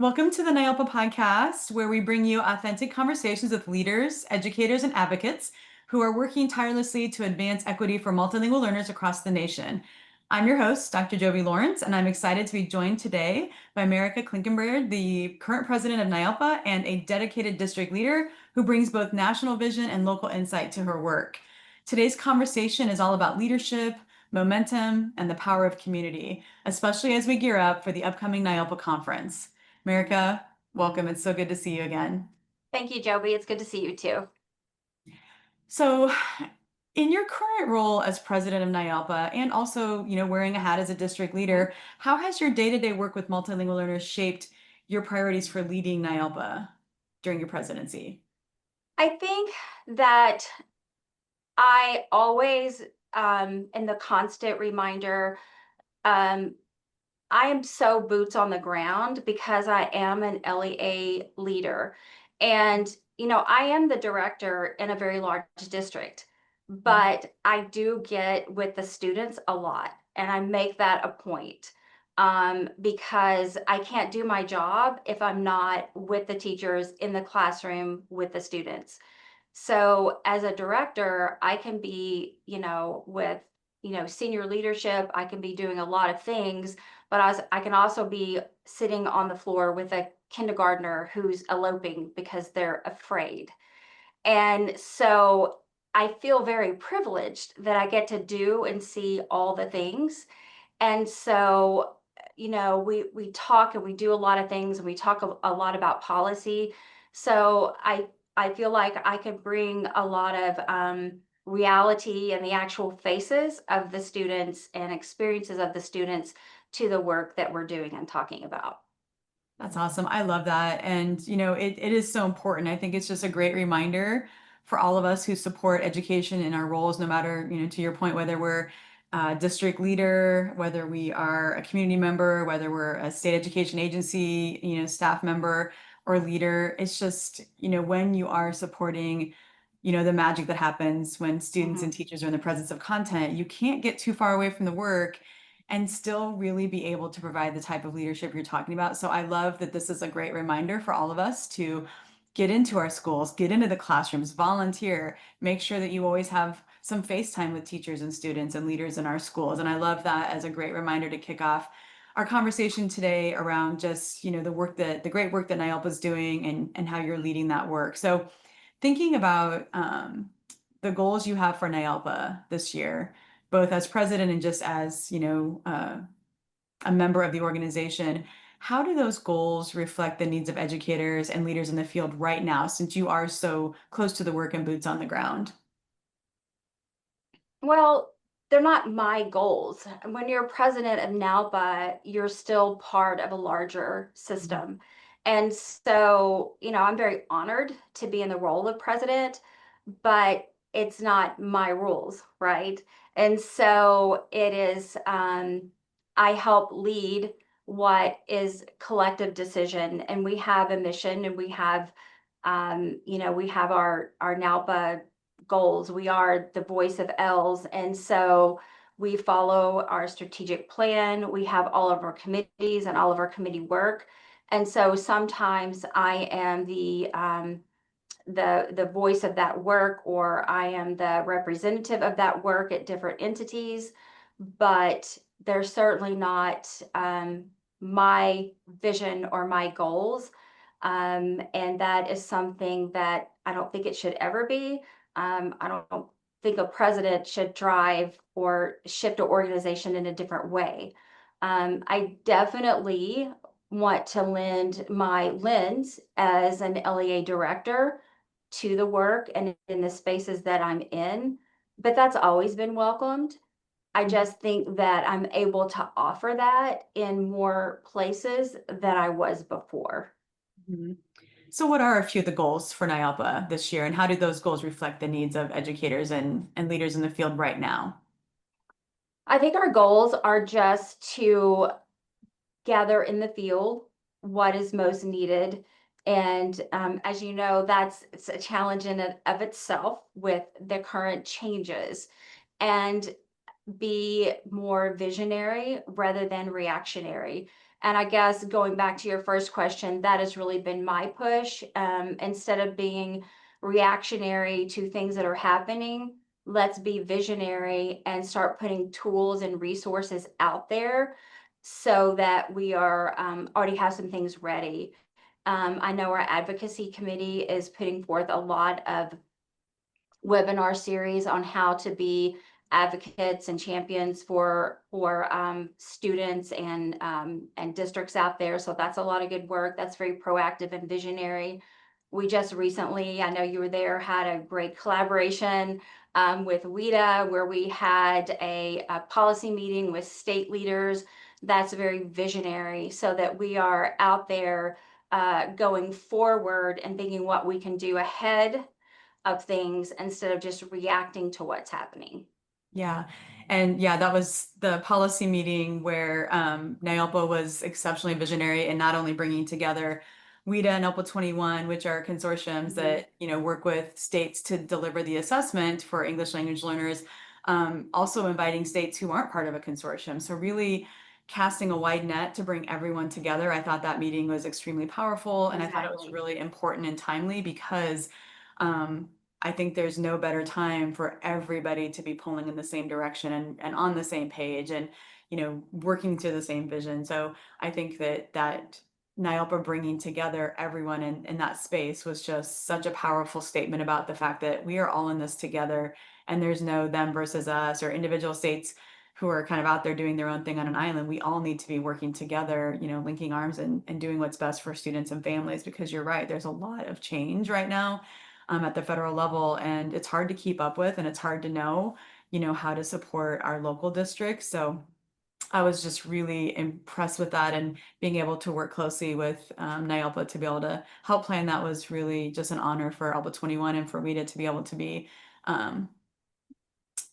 Welcome to the NIOPA podcast, where we bring you authentic conversations with leaders, educators, and advocates who are working tirelessly to advance equity for multilingual learners across the nation. I'm your host, Dr. Jovi Lawrence, and I'm excited to be joined today by Merica Clinkenbeard, the current president of NIOPA and a dedicated district leader who brings both national vision and local insight to her work. Today's conversation is all about leadership, momentum, and the power of community, especially as we gear up for the upcoming NIOPA conference. Merica, welcome. It's so good to see you again. Thank you, Joby. It's good to see you too. So, in your current role as president of NIALPA and also, wearing a hat as a district leader, how has your day-to-day work with multilingual learners shaped your priorities for leading NIALPA during your presidency? I think that I always, in the constant reminder, um, I am so boots on the ground because I am an LEA leader. And, I am the director in a very large district, Mhm. but I do get with the students a lot. And I make that a point because I can't do my job if I'm not with the teachers in the classroom with the students. So as a director, I can be, with, senior leadership, I can be doing a lot of things, but I can also be sitting on the floor with a kindergartner who's eloping because they're afraid. And so I feel very privileged that I get to do and see all the things. And so, we talk and we do a lot of things and we talk a lot about policy. So I feel like I can bring a lot of reality and the actual faces of the students and experiences of the students to the work that we're doing and talking about. That's awesome. I love that. And, it is so important. I think it's just a great reminder for all of us who support education in our roles, no matter, to your point, whether we're a district leader, whether we are a community member, whether we're a state education agency, staff member or leader. It's just, when you are supporting, the magic that happens when students Mhm. and teachers are in the presence of content, you can't get too far away from the work and still really be able to provide the type of leadership you're talking about. So I love that this is a great reminder for all of us to get into our schools, get into the classrooms, volunteer, make sure that you always have some face time with teachers and students and leaders in our schools. And I love that as a great reminder to kick off our conversation today around just, the great work that NIALPA is doing and how you're leading that work. So thinking about the goals you have for NIALPA this year, both as president and just as, a member of the organization, how do those goals reflect the needs of educators and leaders in the field right now, since you are so close to the work and boots on the ground? Well, they're not my goals. When you're president of NALPA, you're still part of a larger Mhm. system. And so, I'm very honored to be in the role of president, but it's not my rules, right? And so it is, I help lead what is collective decision. And we have a mission and we have, we have our NALPA goals. We are the voice of L's. And so we follow our strategic plan. We have all of our committees and all of our committee work. And so sometimes I am the voice of that work, or I am the representative of that work at different entities, but they're certainly not my vision or my goals. And that is something that I don't think it should ever be. I don't think a president should drive or shift an organization in a different way. I definitely want to lend my lens as an LEA director to the work and in the spaces that I'm in, but that's always been welcomed. I just think that I'm able to offer that in more places than I was before. Mhm. So what are a few of the goals for NIALPA this year, and how do those goals reflect the needs of educators and leaders in the field right now? I think our goals are just to gather in the field what is most needed. And as you know, it's a challenge in and of itself with the current changes. And be more visionary rather than reactionary. And I guess going back to your first question, that has really been my push. Instead of being reactionary to things that are happening, let's be visionary and start putting tools and resources out there so that we are already have some things ready. I know our advocacy committee is putting forth a lot of webinar series on how to be advocates and champions for students and districts out there. So that's a lot of good work. That's very proactive and visionary. We just recently, I know you were there, had a great collaboration with WIDA where we had a policy meeting with state leaders. That's very visionary so that we are out there going forward and thinking what we can do ahead of things instead of just reacting to what's happening. Yeah. And yeah, that was the policy meeting where NIOPA was exceptionally visionary in not only bringing together WIDA and ELPA 21, which are consortiums Mhm. that, work with states to deliver the assessment for English language learners, also inviting states who aren't part of a consortium. So really casting a wide net to bring everyone together. I thought that meeting was extremely powerful, and I thought it was Exactly. really important and timely because um, I think there's no better time for everybody to be pulling in the same direction and on the same page and, working to the same vision. So I think that NIOPA bringing together everyone in that space was just such a powerful statement about the fact that we are all in this together and there's no them versus us or individual states who are kind of out there doing their own thing on an island. We all need to be working together, linking arms and doing what's best for students and families because you're right, there's a lot of change right now at the federal level, and it's hard to keep up with, and it's hard to know, how to support our local districts. So I was just really impressed with that, and being able to work closely with NIALPA to be able to help plan that was really just an honor for ALPA 21 and for Rita to be able to be um,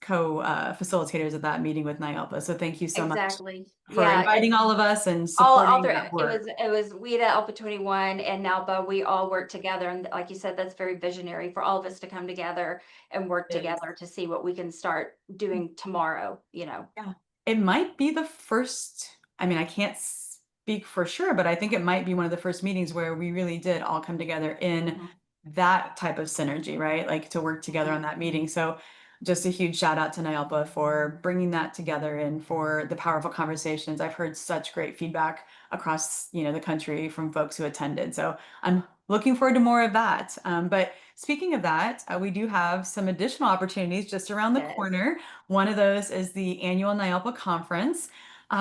co-facilitators of that meeting with NIALPA. So thank you so much Exactly. for Yeah, inviting all of us and all supporting through that it work. was WIDA, Alpha 21, and NALPA. We all work together, and like you said, that's very visionary for all of us to come together and work It is. together to see what we can start doing tomorrow, you know? Yeah. It might be the first, I mean, I can't speak for sure, but I think it might be one of the first meetings where we really did all come together in Mhm, that type of synergy, right? Like to work together mhm. on that meeting. So just a huge shout out to Nyalpa for bringing that together and for the powerful conversations. I've heard such great feedback across, the country from folks who attended. So I'm looking forward to more of that. But speaking of that, we do have some additional opportunities just around the Yes. corner. One of those is the annual NIALPA conference.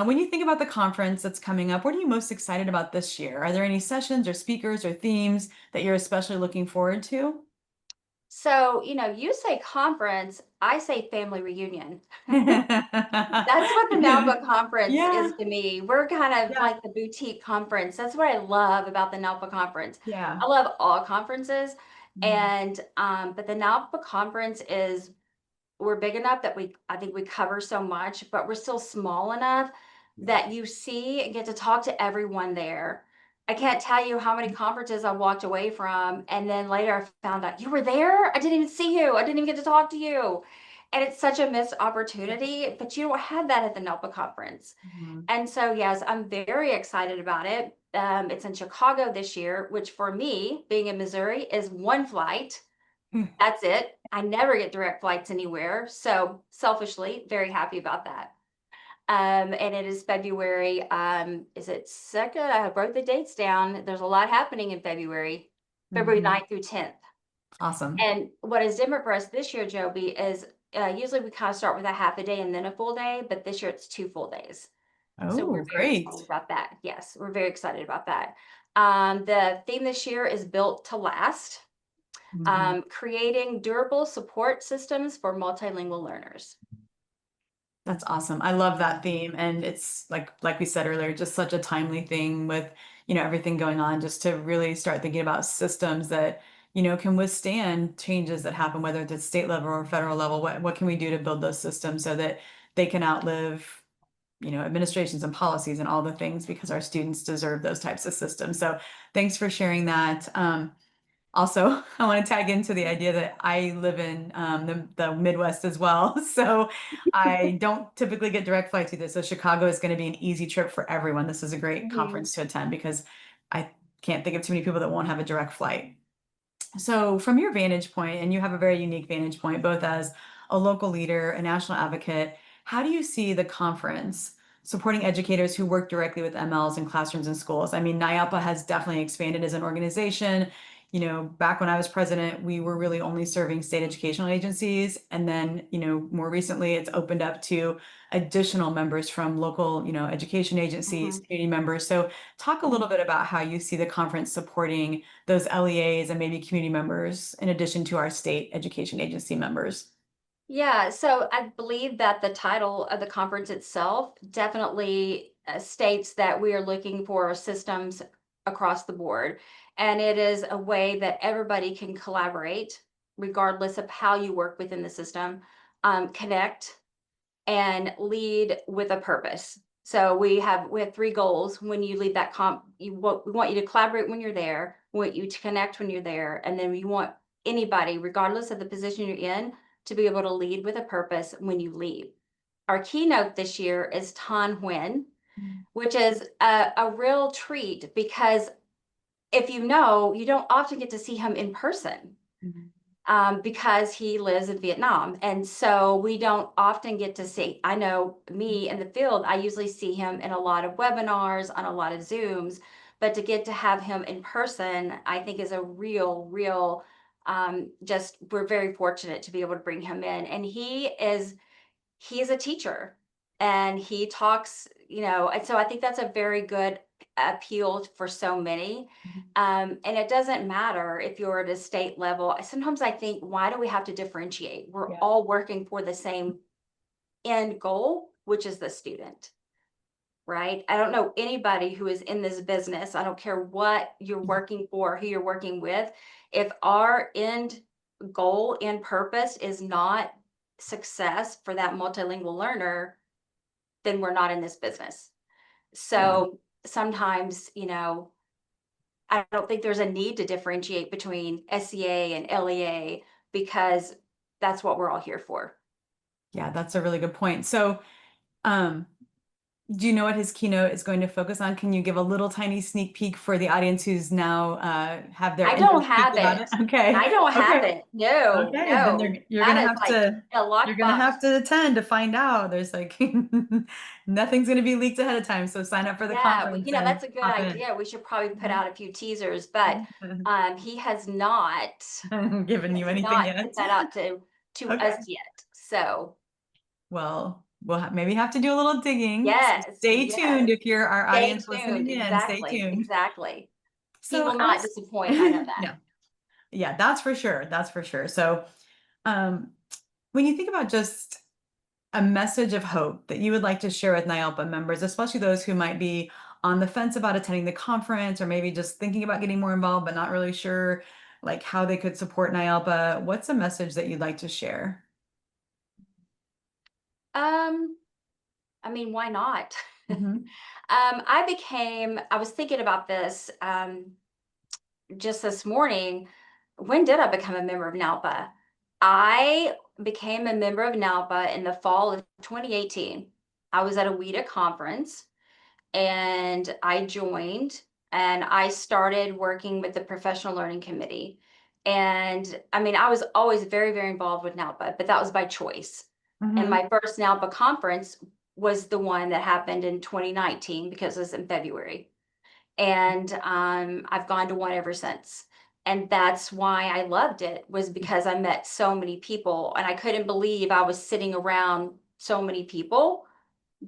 When you think about the conference that's coming up, what are you most excited about this year? Are there any sessions or speakers or themes that you're especially looking forward to? So, you say conference, I say family reunion. That's what the NALPA conference Yeah, is to me. We're kind of yeah, like the boutique conference. That's what I love about the NALPA conference. yeah. I love all conferences, Mm, and but the NALPA conference is we're big enough that I think we cover so much, but we're still small enough that you see and get to talk to everyone there. I can't tell you how many conferences I walked away from, and then later I found out you were there. I didn't even see you. I didn't even get to talk to you. And it's such a missed opportunity, but you don't have that at the NELPA conference. mhm. And so, yes, I'm very excited about it. It's in Chicago this year, which for me, being in Missouri, is one flight. That's it. I never get direct flights anywhere. So selfishly, very happy about that. And it is February. Is it second? I wrote the dates down. There's a lot happening in February, February Mhm. 9th through 10th. Awesome. And what is different for us this year, Joby, is usually we kind of start with a half a day and then a full day, but this year it's 2 full days. So we're Oh, very excited great. about that. Yes, we're very excited about that. The theme this year is built to last, Mhm. creating durable support systems for multilingual learners. That's awesome. I love that theme, and it's like we said earlier, just such a timely thing with, everything going on, just to really start thinking about systems that, can withstand changes that happen, whether it's at state level or federal level. What can we do to build those systems so that they can outlive, administrations and policies and all the things because our students deserve those types of systems. So thanks for sharing that. Also, I want to tag into the idea that I live in the Midwest as well. So I don't typically get direct flights either. So Chicago is going to be an easy trip for everyone. This is a great Mhm, conference to attend because I can't think of too many people that won't have a direct flight. So, from your vantage point, and you have a very unique vantage point, both as a local leader, a national advocate, how do you see the conference supporting educators who work directly with MLs in classrooms and schools? I mean, NIAPA has definitely expanded as an organization. Back when I was president, we were really only serving state educational agencies. And then, more recently, it's opened up to additional members from local, education agencies, mhm. community members. So, talk a little bit about how you see the conference supporting those LEAs and maybe community members in addition to our state education agency members. Yeah, so I believe that the title of the conference itself definitely states that we are looking for systems across the board. And it is a way that everybody can collaborate, regardless of how you work within the system, connect and lead with a purpose. So we have three goals. When you lead that we want you to collaborate when you're there, we want you to connect when you're there, and then we want anybody, regardless of the position you're in, to be able to lead with a purpose when you leave. Our keynote this year is Tan Nguyen, Mm, which is a real treat because if you know, you don't often get to see him in person mhm. because he lives in Vietnam. And so we don't often get to see. I know me in the field, I usually see him in a lot of webinars, on a lot of Zooms, but to get to have him in person, I think is a real, just we're very fortunate to be able to bring him in. And he is a teacher and he talks, and so I think that's a very good appeal for so many. Mhm. And it doesn't matter if you're at a state level. Sometimes I think, why do we have to differentiate? We're Yeah. all working for the same end goal, which is the student, right? I don't know anybody who is in this business. I don't care what you're Mhm. working for, who you're working with. If our end goal and purpose is not success for that multilingual learner, then we're not in this business. Yeah. So sometimes, I don't think there's a need to differentiate between SEA and LEA because that's what we're all here for. Yeah, that's a really good point. So, um, do you know what his keynote is going to focus on? Can you give a little tiny sneak peek for the audience who's now have their I don't interest piqued have about it? it. Okay. I don't have Okay. it. No, Okay, then no. you're That gonna is have like to a lockbox. attend to find out. There's like nothing's gonna be leaked ahead of time. So sign up for the Yeah, conference that's and a good hop in. idea. We should probably put Mhm. out a few teasers, but he has not Giving you anything put yet? that out to us Okay. yet. So Well, we'll maybe have to do a little digging. So yes, stay tuned yes. if you're our Stay audience tuned. listening in. Stay Exactly, tuned. exactly. He So will not as disappoint, I know that. yeah, yeah, that's for sure. That's for sure. So um when you think about just a message of hope that you would like to share with NIALPA members, especially those who might be on the fence about attending the conference or maybe just thinking about getting more involved but not really sure like how they could support NIALPA, what's a message that you'd like to share? Um, I mean, why not? Mhm. I was thinking about this just this morning. When did I become a member of NALPA? I became a member of NALPA in the fall of 2018. I was at a WIDA conference and I joined and I started working with the Professional Learning Committee. And I mean, I was always very involved with NALPA, but that was by choice. And Mhm. my first NALPA conference was the one that happened in 2019 because it was in February. And I've gone to one ever since. And that's why I loved it, was because I met so many people and I couldn't believe I was sitting around so many people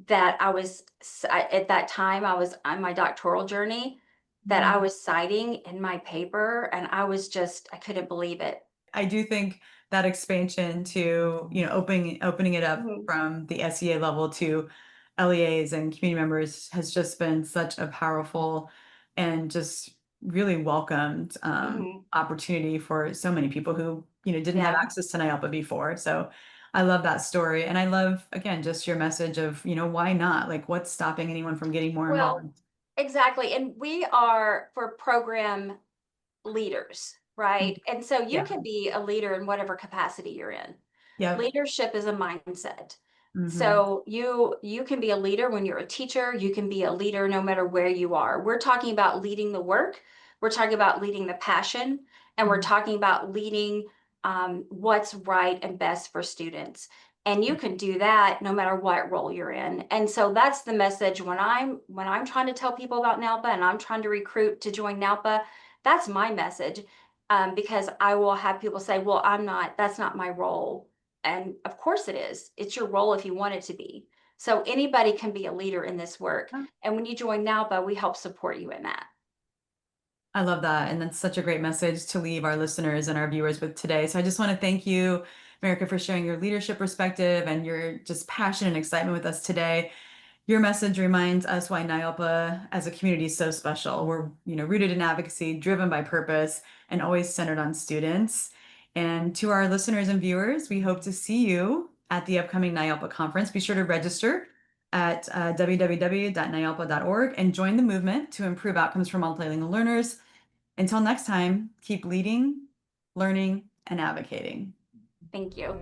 that at that time I was on my doctoral journey, that I Mhm. was citing in my paper, and I couldn't believe it. I do think that expansion to, opening it up Mhm, from the SEA level to LEAs and community members has just been such a powerful and just really welcomed mhm, opportunity for so many people who, didn't have yeah. access to NIALPA before. So I love that story. And I love, again, just your message of, why not? Like, what's stopping anyone from getting more Well, involved? exactly, and we are for program leaders. right? And so you Yeah. can be a leader in whatever capacity you're in. Yep. Leadership is a mindset. Hmm. So you can be a leader when you're a teacher, you can be a leader no matter where you are. We're talking about leading the work, we're talking about leading the passion, and we're talking about leading what's right and best for students. And you can do that no matter what role you're in. And so that's the message when I'm trying to tell people about NALPA and I'm trying to recruit to join NALPA, that's my message. Because I will have people say, well, that's not my role. And of course it is. It's your role if you want it to be. So anybody can be a leader in this work. And when you join NALPA, we help support you in that. I love that. And that's such a great message to leave our listeners and our viewers with today. So I just want to thank you, Merica, for sharing your leadership perspective and your just passion and excitement with us today. Your message reminds us why NIOPA as a community is so special. We're, rooted in advocacy, driven by purpose, and always centered on students. And to our listeners and viewers, we hope to see you at the upcoming NIOPA conference. Be sure to register at www.nialpa.org and join the movement to improve outcomes for multilingual learners. Until next time, keep leading, learning, and advocating. Thank you.